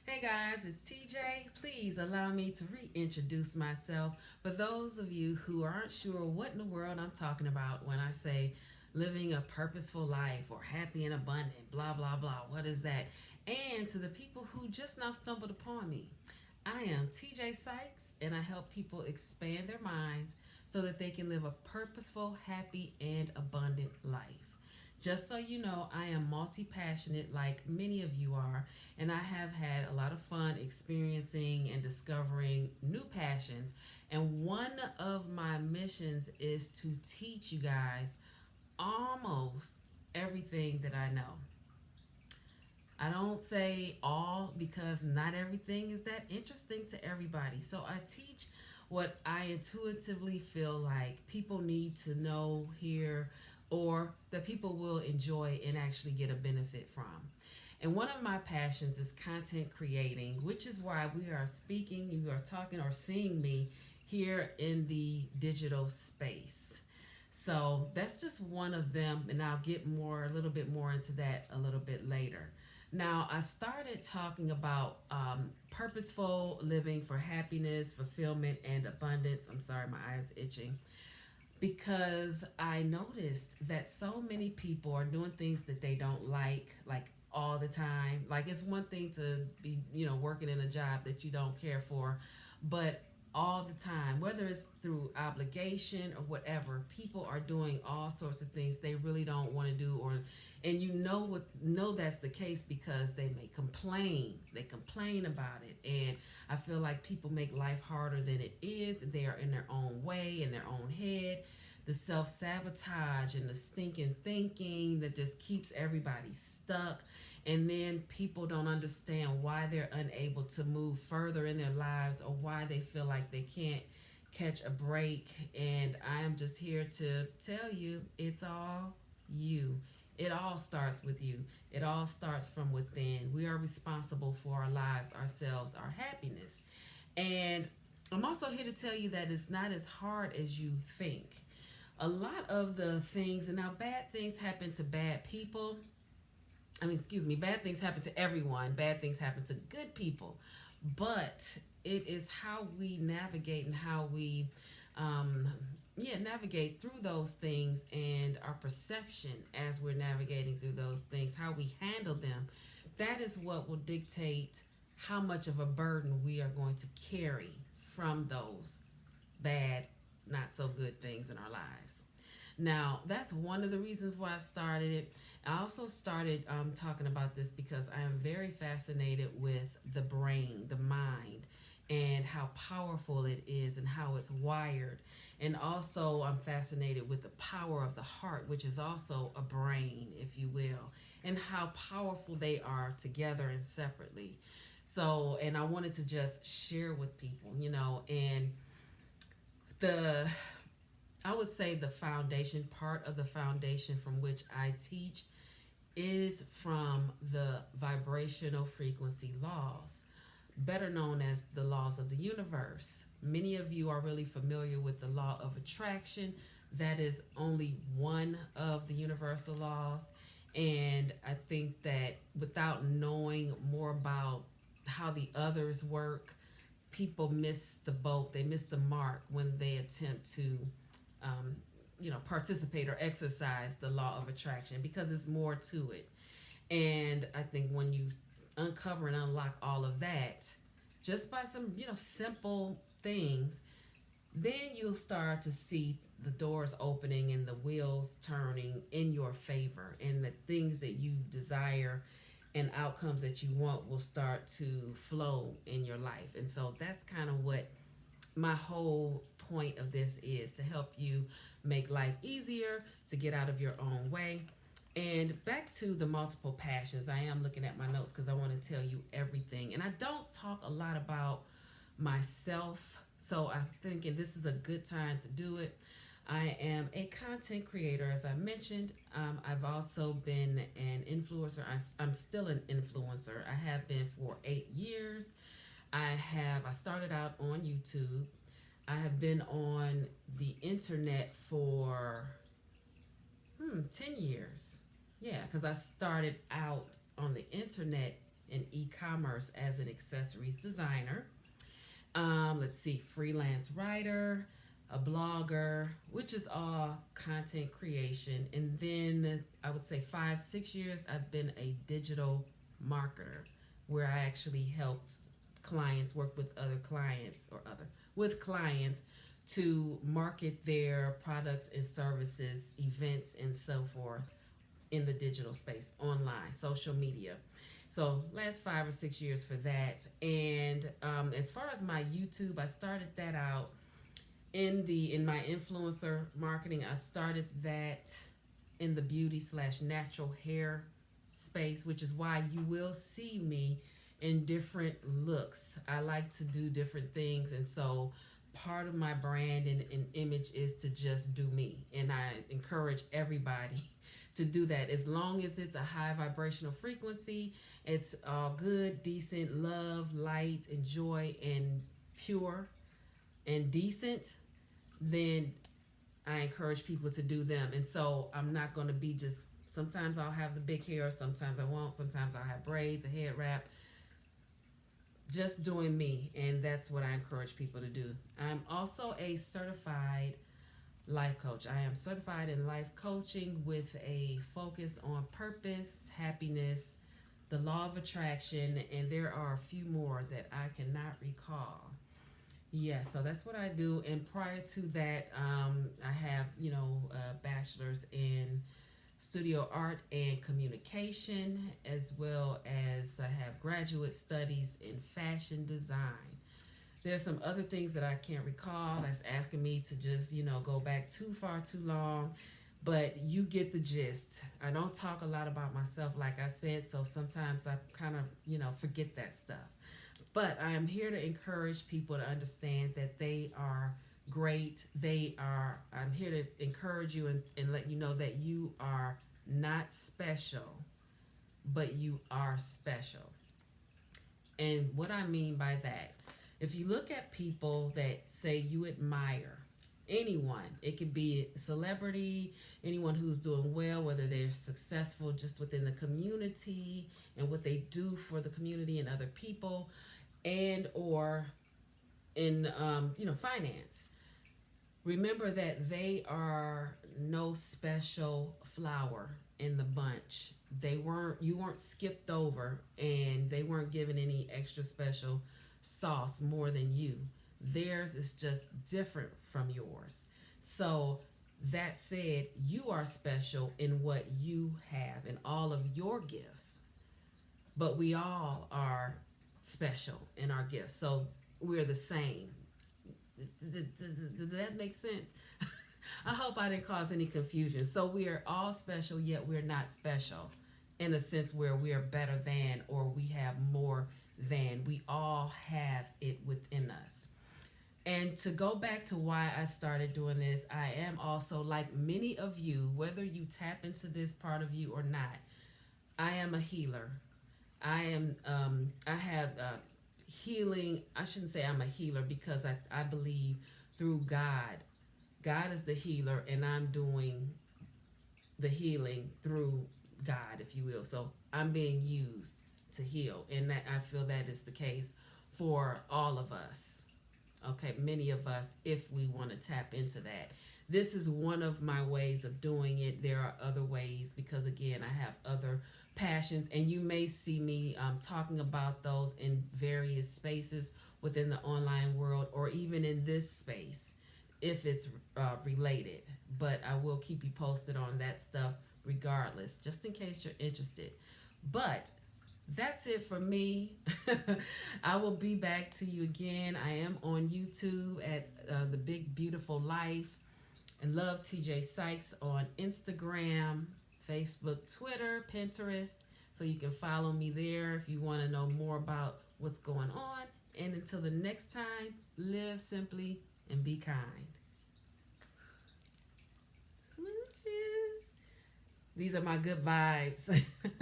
Hey guys, it's TJ. Please allow me to reintroduce myself for those of you who aren't sure what in the world I'm talking about when I say living a purposeful life or happy and abundant, blah, blah, blah. What is that? And to the people who just now stumbled upon me, I am TJ Sykes and I help people expand their minds so that they can live a purposeful, happy, and abundant life. Just so you know, I am multi passionate like many of you are, and I have had a lot of fun experiencing and discovering new passions. And one of my missions is to teach you guys almost everything that I know. I don't say all because not everything is that interesting to everybody. So I teach what I intuitively feel like people need to know, hear, or that people will enjoy and actually get a benefit from. And one of my passions is content creating, which is why we are speaking, you are talking or seeing me here in the digital space. So that's just one of them, and I'll get a little bit more into that a little bit later. Now, I started talking about purposeful living for happiness, fulfillment, and abundance. I'm sorry, my eye's itching because I noticed that so many people are doing things that they don't like all the time. Like it's one thing to be, working in a job that you don't care for, but all the time, whether it's through obligation or whatever, people are doing all sorts of things they really don't want to do or and know that's the case because they may complain. They complain about it and I feel like people make life harder than it is. They are in their own way, in their own head. The self sabotage and the stinking thinking that just keeps everybody stuck. And then people don't understand why they're unable to move further in their lives or why they feel like they can't catch a break. And I am just here to tell you it's all you. It all starts with you. It all starts from within. We are responsible for our lives, ourselves, our happiness. And I'm also here to tell you that it's not as hard as you think. A lot of the things, and now bad things happen to bad people. Excuse me, bad things happen to everyone. Bad things happen to good people. But it is how we navigate and how we um, navigate through those things and our perception as we're navigating through those things, how we handle them. That is what will dictate how much of a burden we are going to carry from those bad, not so good things in our lives. Now, that's one of the reasons why I started it. I also started talking about this because I am very fascinated with the brain, the mind, and how powerful it is and how it's wired. And also, I'm fascinated with the power of the heart, which is also a brain, if you will, and how powerful they are together and separately. So, and I wanted to just share with people, and the I would say the foundation, part of the foundation from which I teach is from the vibrational frequency laws, better known as the laws of the universe. Many of you are really familiar with the law of attraction. That is only one of the universal laws. And I think that without knowing more about how the others work, people miss the boat, they miss the mark when they attempt to participate or exercise the law of attraction because it's more to it. And I think when you uncover and unlock all of that, just by some, simple things, then you'll start to see the doors opening and the wheels turning in your favor, and the things that you desire and outcomes that you want will start to flow in your life. And so that's kind of what my whole point of this is, to help you make life easier, to get out of your own way. And back to the multiple passions. I am looking at my notes because I want to tell you everything. And I don't talk a lot about myself, so I'm thinking this is a good time to do it. I am a content creator, as I mentioned. I've also been an influencer. I'm still an influencer. I have been for 8 years. I started out on YouTube. I have been on the internet for 10 years. Yeah, because I started out on the internet in e-commerce as an accessories designer. Let's see, freelance writer, a blogger, which is all content creation. And then I would say 5, 6 years, I've been a digital marketer where I actually helped clients work with other clients or other with clients to market their products and services, events, and so forth in the digital space, online, social media. So last 5 or 6 years for that. And as far as my YouTube, I started that out in my influencer marketing. I started that in the beauty slash natural hair space, which is why you will see me in different looks. I like to do different things, and so part of my brand and image is to just do me, and I encourage everybody to do that as long as it's a high vibrational frequency. It's all good, decent, love, light, and joy, and pure and decent. Then I encourage people to do them. And so I'm not going to be just, sometimes I'll have the big hair, sometimes I won't, sometimes I'll have braids, a head wrap, just doing me. And that's what I encourage people to do. I'm also a certified life coach. I am certified in life coaching with a focus on purpose, happiness, the law of attraction, and there are a few more that I cannot recall. Yeah, so that's what I do. And prior to that, I have, a bachelor's in studio art and communication, as well as I have graduate studies in fashion design. There's some other things that I can't recall. That's asking me to just, go back too far, too long. But you get the gist. I don't talk a lot about myself, like I said, so sometimes I kind of, forget that stuff. But I am here to encourage people to understand that they are great. I'm here to encourage you and let you know that you are not special, but you are special. And what I mean by that, if you look at people that say you admire, anyone, it could be a celebrity, anyone who's doing well, whether they're successful just within the community and what they do for the community and other people, and or in finance. Remember that they are no special flower in the bunch. You weren't skipped over, and they weren't given any extra special sauce more than you. Theirs is just different from yours. So that said, you are special in what you have and all of your gifts. But we all are special in our gifts. So we're the same. Does that make sense? I hope I didn't cause any confusion. So we are all special, yet we're not special in a sense where we are better than or we have more than. We all have it within us. And to go back to why I started doing this, I am also, like many of you, whether you tap into this part of you or not, I am a healer. I have healing. I shouldn't say I'm a healer because I believe through God. God is the healer, and I'm doing the healing through God, if you will. So I'm being used to heal, and that I feel that is the case for all of us. Okay, many of us, if we want to tap into that. This is one of my ways of doing it. There are other ways because, again, I have other passions, and you may see me talking about those in various spaces within the online world or even in this space if it's related. But I will keep you posted on that stuff regardless, just in case you're interested. But that's it for me. I will be back to you again. I am on YouTube at The Big Beautiful Life, and Love TJ Sykes on Instagram, Facebook, Twitter, Pinterest. So you can follow me there if you want to know more about what's going on. And until the next time, live simply and be kind. Smooches. These are my good vibes.